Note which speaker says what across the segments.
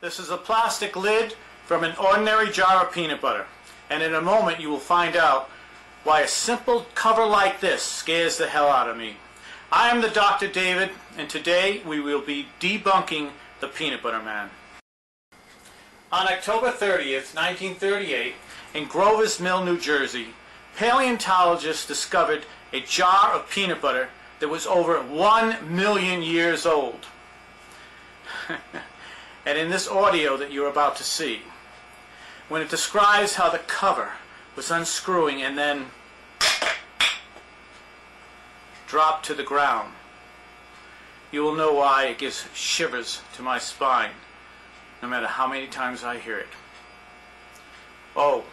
Speaker 1: This is a plastic lid from an ordinary jar of peanut butter, and in a moment you will find out why a simple cover like this scares the hell out of me. I am the Dr. David, and today we will be debunking the Peanut Butter Man. On October 30th, 1938, in Grover's Mill, New Jersey, paleontologists discovered a jar of peanut butter that was over 1 million years old. And in this audio that you're about to see, when it describes how the cover was unscrewing and then dropped to the ground, you will know why it gives shivers to my spine, no matter how many times I hear it. Oh,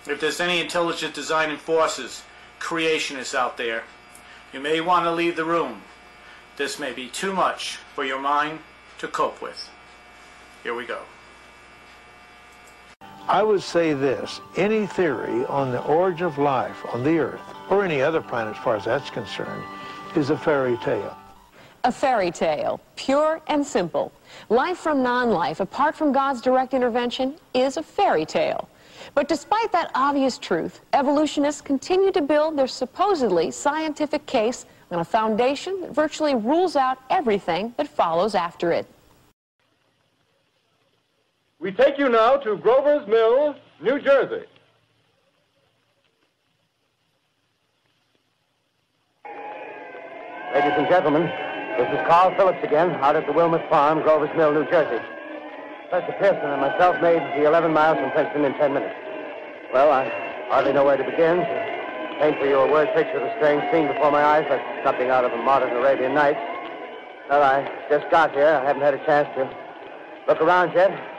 Speaker 1: if there's any intelligent design forces, creationists out there, you may want to leave the room. This may be too much for your mind to cope with. Here we go.
Speaker 2: I would say this: any theory on the origin of life on the Earth, or any other planet as far as that's concerned, is a fairy tale.
Speaker 3: A fairy tale, pure and simple. Life from non-life, apart from God's direct intervention, is a fairy tale. But despite that obvious truth, evolutionists continue to build their supposedly scientific case on a foundation that virtually rules out everything that follows after it.
Speaker 4: We take you now to Grover's Mill, New Jersey.
Speaker 5: Ladies and gentlemen, this is Carl Phillips again, out at the Wilmot Farm, Grover's Mill, New Jersey. Professor Pearson and myself made the 11 miles from Princeton in 10 minutes. Well, I hardly know where to begin. To paint for you a word picture of a strange scene before my eyes, like something out of a modern Arabian Nights. Well, I just got here. I haven't had a chance to look around yet.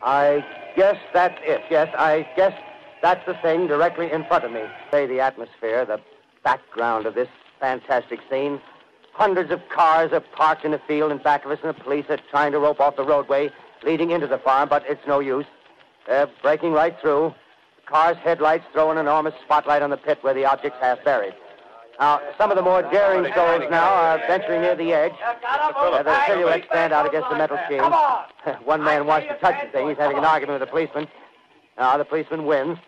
Speaker 5: I guess that's it. Yes, I guess that's the thing directly in front of me. Say the atmosphere, the background of this fantastic scene. Hundreds of cars are parked in the field in back of us, and the police are trying to rope off the roadway leading into the farm, but it's no use. They're breaking right through. The car's headlights throw an enormous spotlight on the pit where the object's half buried. Now, some of the more daring souls now are venturing near the edge. The silhouettes stand out against the metal sheen. One man wants to touch the thing. He's having an argument with the policeman. Now, the policeman wins.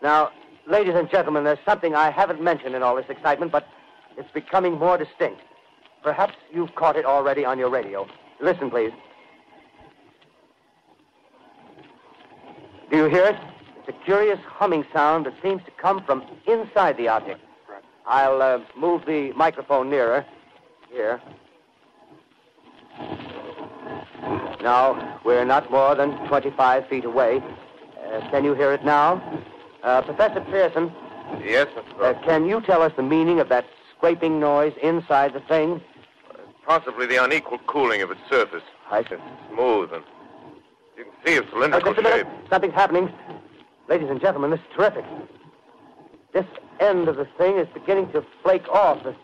Speaker 5: Now, ladies and gentlemen, there's something I haven't mentioned in all this excitement, but it's becoming more distinct. Perhaps you've caught it already on your radio. Listen, please. Do you hear it? It's a curious humming sound that seems to come from inside the object. I'll move the microphone nearer. Here. Now, we're not more than 25 feet away. Can you hear it now? Professor Pearson?
Speaker 4: Yes, Mr. Grover.
Speaker 5: Can you tell us the meaning of that scraping noise inside the thing?
Speaker 4: Possibly the unequal cooling of its surface.
Speaker 5: I see.
Speaker 4: It's smooth, and you can see its cylindrical
Speaker 5: Just a minute.
Speaker 4: shape.
Speaker 5: Something's happening. Ladies and gentlemen, this is terrific. This end of the thing is beginning to flake off. The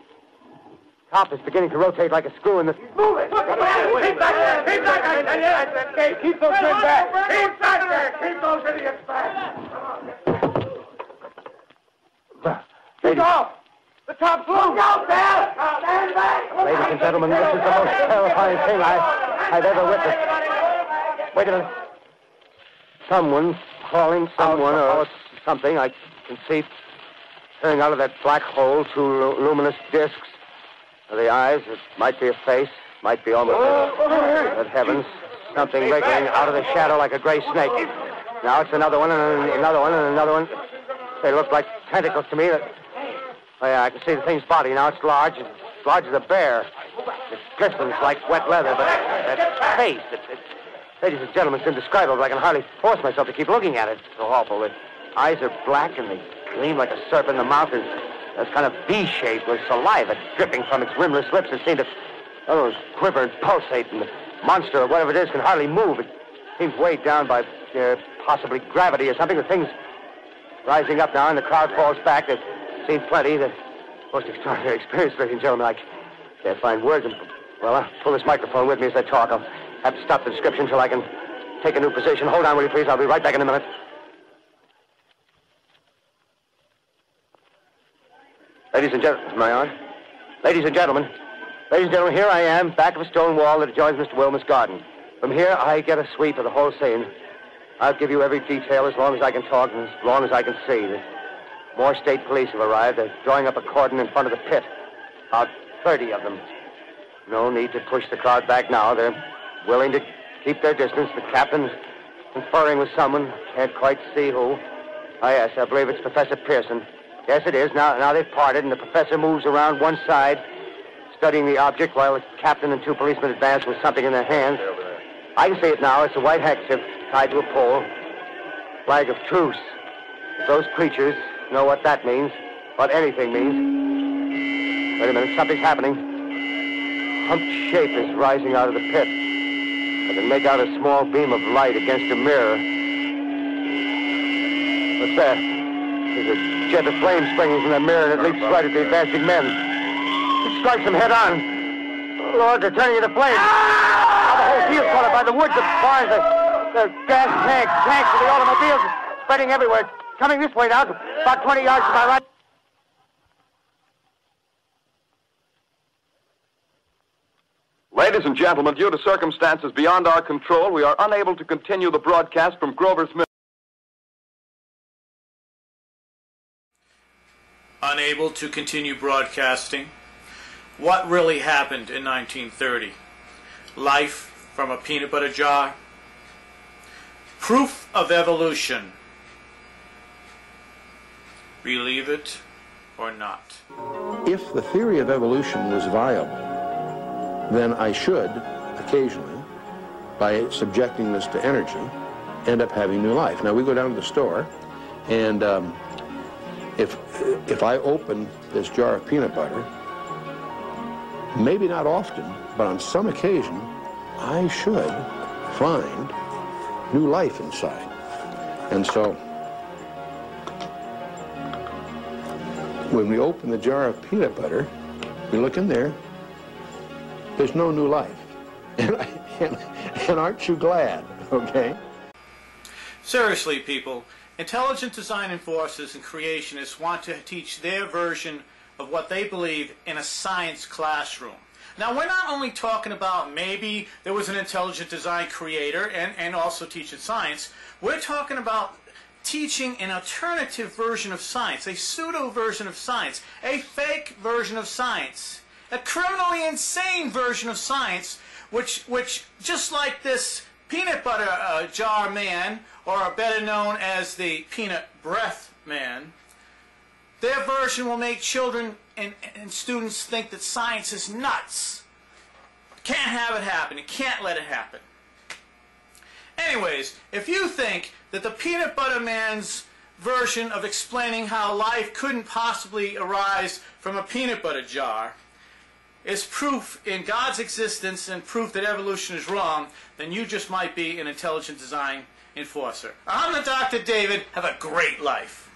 Speaker 5: top is beginning to rotate like a screw in the...
Speaker 6: Move it! Keep back! Keep back! Keep those men back! Keep back there! Keep those idiots back! Shoot off! The top's loose! Look out there! Stand back!
Speaker 5: Ladies and gentlemen, this is the most terrifying thing I've ever witnessed. Wait a minute. Someone's calling someone or something. I can see turning out of that black hole two luminous discs. The eyes, it might be a face, might be almost but heavens, something wriggling out of the shadow like a gray snake. Now it's another one, and another one, and another one. They look like tentacles to me. Oh, yeah, I can see the thing's body. Now it's large as a bear. It glistens like wet leather, but that face, ladies and gentlemen, it's indescribable. I can hardly force myself to keep looking at it. It's so awful. The eyes are black, and they gleam like a serpent. The mouth is kind of V-shaped with saliva dripping from its rimless lips that seem to quiver and pulsate, and the monster, or whatever it is, can hardly move. It seems weighed down by possibly gravity or something. The thing's rising up now, and the crowd falls back. They've seen plenty. The most extraordinary experience, ladies and gentlemen. I can't find words. Well, I'll pull this microphone with me as I talk. I'll have to stop the description until I can take a new position. Hold on, will you, please? I'll be right back in a minute. Ladies and gentlemen, am I on? Ladies and gentlemen, here I am, back of a stone wall that adjoins Mr. Wilmot's garden. From here, I get a sweep of the whole scene. I'll give you every detail as long as I can talk and as long as I can see. The more state police have arrived. They're drawing up a cordon in front of the pit. About 30 of them. No need to push the crowd back now. They're willing to keep their distance. The captain's conferring with someone. Can't quite see who. Oh, yes, I believe it's Professor Pearson. Yes, it is. Now they've parted, and the professor moves around one side, studying the object, while the captain and 2 policemen advance with something in their hands. I can see it now. It's a white handkerchief tied to a pole. Flag of truce. If those creatures know what that means, what anything means. Wait a minute, something's happening. Humped shape is rising out of the pit. I can make out a small beam of light against a mirror. What's that? There's a jet of flame springing from the mirror, and it leaps right at the advancing men. It strikes them head on. Oh, Lord, they're turning into flames. Now the whole field's caught up by the woods, the barns, the gas tanks of the automobiles spreading everywhere. Coming this way now, about 20 yards to my right.
Speaker 7: Ladies and gentlemen, due to circumstances beyond our control, we are unable to continue the broadcast from Grover's Mill.
Speaker 1: Unable to continue broadcasting. What really happened in 1930? Life from a peanut butter jar? Proof of evolution. Believe it or not.
Speaker 8: If the theory of evolution was viable, then I should, occasionally, by subjecting this to energy, end up having new life. Now, we go down to the store, and if I open this jar of peanut butter, maybe not often, but on some occasion, I should find new life inside. And so, when we open the jar of peanut butter, we look in there, there's no new life. And aren't you glad, okay?
Speaker 1: Seriously, people, intelligent design enforcers and creationists want to teach their version of what they believe in a science classroom. Now, we're not only talking about maybe there was an intelligent design creator and also teaching science. We're talking about teaching an alternative version of science, a pseudo version of science, a fake version of science, a criminally insane version of science, which just like this peanut butter jar man, or better known as the peanut breath man, their version will make children and students think that science is nuts. Can't have it happen. You can't let it happen. Anyways, if you think that the peanut butter man's version of explaining how life couldn't possibly arise from a peanut butter jar is proof in God's existence and proof that evolution is wrong, then you just might be an intelligent design enforcer. I'm the Dr. David. Have a great life.